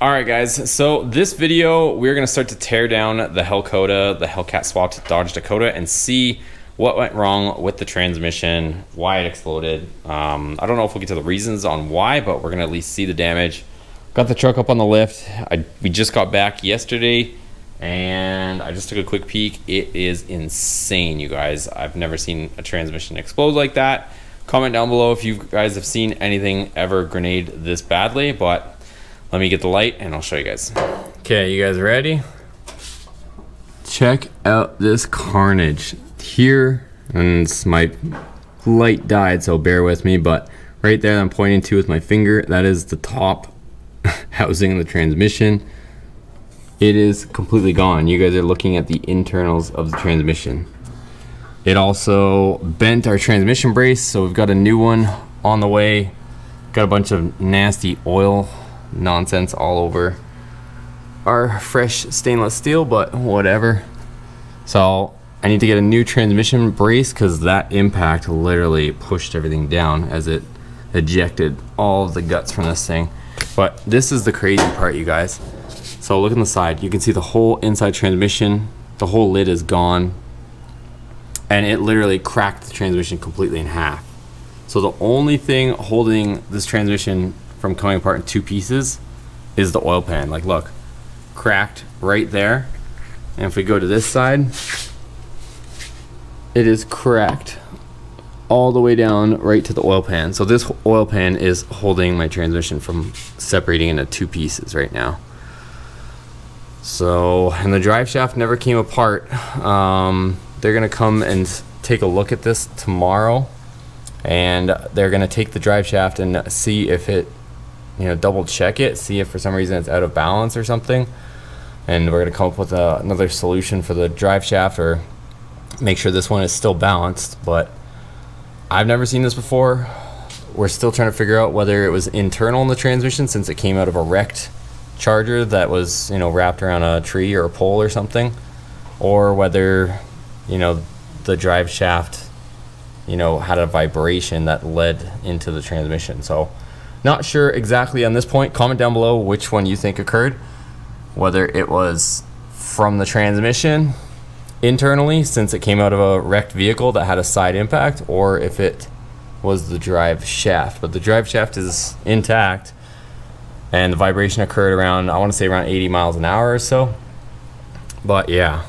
All right, guys, so this video, we're gonna start to tear down the Hellcat swapped Dodge Dakota and see what went wrong with the transmission, why it exploded. I don't know if we'll get to the reasons on why, but we're gonna at least see the damage. Got the truck up on the lift. We just got back yesterday and I just took a quick peek. It is insane, you guys. I've never seen a transmission explode like that. Comment down below if you guys have seen anything ever grenade this badly, but let me get the light and I'll show you guys. Okay, you guys ready? Check out this carnage here. And my light died, so bear with me, but right there I'm pointing to with my finger, that is the top housing of the transmission. It is completely gone. You guys are looking at the internals of the transmission. It also bent our transmission brace, so we've got a new one on the way. Got a bunch of nasty oil nonsense all over our fresh stainless steel, but whatever. So I need to get a new transmission brace because that impact literally pushed everything down as it ejected all of the guts from this thing. But this is the crazy part, you guys. So look on the side, you can see the whole inside transmission, the whole lid is gone, and it literally cracked the transmission completely in half. So the only thing holding this transmission from coming apart in two pieces is the oil pan. Like, look, cracked right there. And if we go to this side, it is cracked all the way down right to the oil pan. So this oil pan is holding my transmission from separating into two pieces right now. So, and the drive shaft never came apart. They're gonna come and take a look at this tomorrow, and they're gonna take the drive shaft and see if it, you know, double check it, see if for some reason it's out of balance or something, and we're gonna come up with another solution for the drive shaft, or make sure this one is still balanced. But I've never seen this before. We're still trying to figure out whether it was internal in the transmission, since it came out of a wrecked Charger that was, you know, wrapped around a tree or a pole or something, or whether, you know, the drive shaft, you know, had a vibration that led into the transmission. So not sure exactly on this point. Comment down below which one you think occurred, whether it was from the transmission internally, since it came out of a wrecked vehicle that had a side impact, or if it was the drive shaft. But the drive shaft is intact, and the vibration occurred around, I want to say around 80 miles an hour or so. But yeah,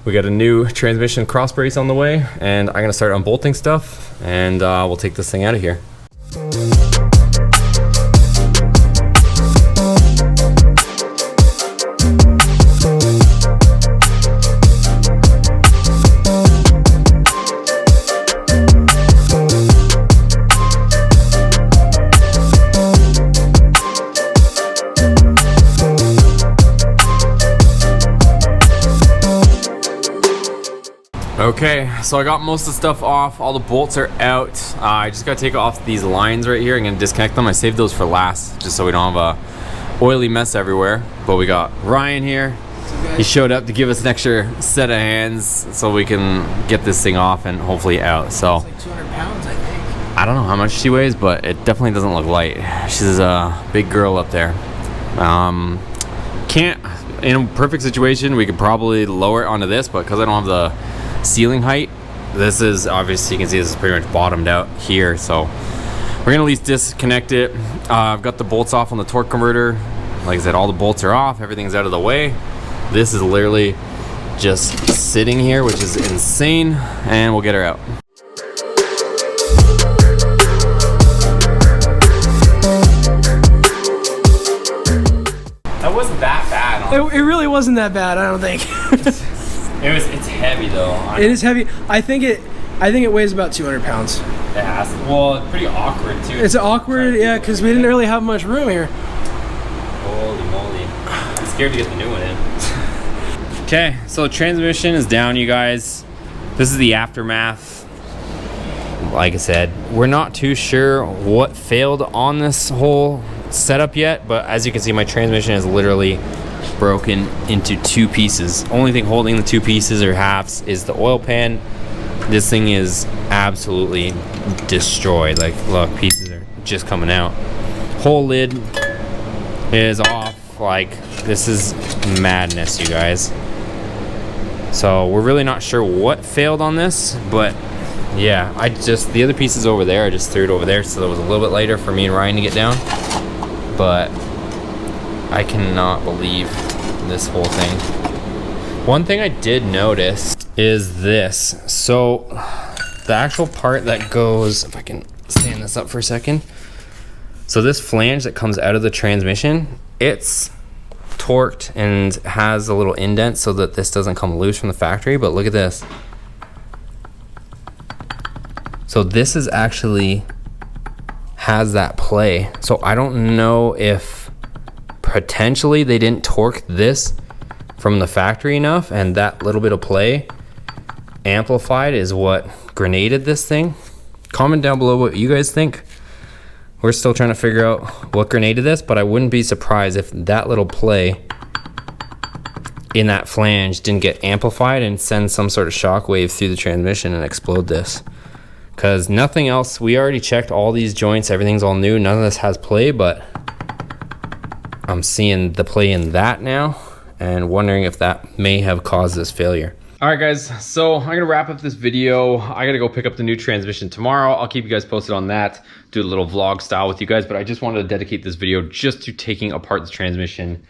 we got a new transmission cross brace on the way, and I'm gonna start unbolting stuff, and we'll take this thing out of here. Okay, so I got most of the stuff off. All the bolts are out. I just gotta take off these lines right here. I'm gonna disconnect them. I saved those for last, just so we don't have a oily mess everywhere. But we got Ryan here. He showed up to give us an extra set of hands so we can get this thing off and hopefully out. So it's like 200 pounds, I think. I don't know how much she weighs, but it definitely doesn't look light. She's a big girl up there. Can't, in a perfect situation, we could probably lower it onto this, but because I don't have the ceiling height, this is obviously, you can see this is pretty much bottomed out here, so we're gonna at least disconnect it. I've got the bolts off on the torque converter. Like I said, all the bolts are off, everything's out of the way. This is literally just sitting here, which is insane, and we'll get her out. That wasn't that bad. It really wasn't that bad, I don't think. It's heavy though. It is heavy. I think it weighs about 200 pounds. It has. Well, it's pretty awkward too. It's awkward, yeah, because we didn't really have much room here. Holy moly. I'm scared to get the new one in. Okay, so transmission is down, you guys. This is the aftermath. Like I said, we're not too sure what failed on this whole setup yet, but as you can see, my transmission is literally broken into two pieces. Only thing holding the two pieces or halves is the oil pan. This thing is absolutely destroyed. Like, look, pieces are just coming out. Whole lid is off. Like, this is madness, you guys. So we're really not sure what failed on this, but yeah, the other piece is over there. I just threw it over there so it was a little bit later for me and Ryan to get down. But I cannot believe this whole thing. One thing I did notice is this. So the actual part that goes, if I can stand this up for a second. So this flange that comes out of the transmission, it's torqued and has a little indent so that this doesn't come loose from the factory. But look at this. So this is actually has that play. So I don't know if potentially they didn't torque this from the factory enough, and that little bit of play amplified is what grenaded this thing. Comment down below what you guys think. We're still trying to figure out what grenaded this, but I wouldn't be surprised if that little play in that flange didn't get amplified and send some sort of shock wave through the transmission and explode this. Because nothing else, we already checked all these joints, everything's all new, none of this has play, but I'm seeing the play in that now and wondering if that may have caused this failure. All right, guys, so I'm gonna wrap up this video. I gotta go pick up the new transmission tomorrow. I'll keep you guys posted on that, do a little vlog style with you guys, but I just wanted to dedicate this video just to taking apart the transmission.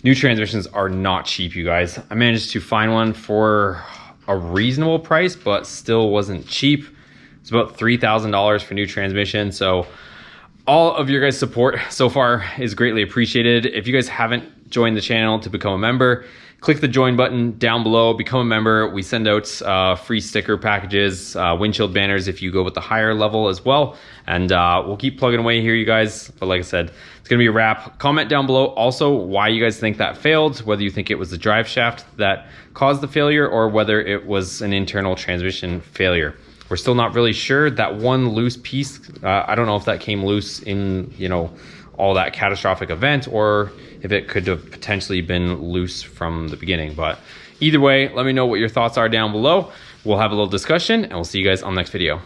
New transmissions are not cheap, you guys. I managed to find one for a reasonable price, but still wasn't cheap. It's about $3,000 for new transmission. So all of your guys' support so far is greatly appreciated. If you guys haven't joined the channel to become a member, click the join button down below, become a member. We send out free sticker packages, windshield banners if you go with the higher level as well. And we'll keep plugging away here, you guys. But like I said, it's gonna be a wrap. Comment down below also why you guys think that failed, whether you think it was the drive shaft that caused the failure or whether it was an internal transmission failure. We're still not really sure. That one loose piece, I don't know if that came loose in, you know, all that catastrophic event or if it could have potentially been loose from the beginning. But either way, let me know what your thoughts are down below. We'll have a little discussion and we'll see you guys on the next video.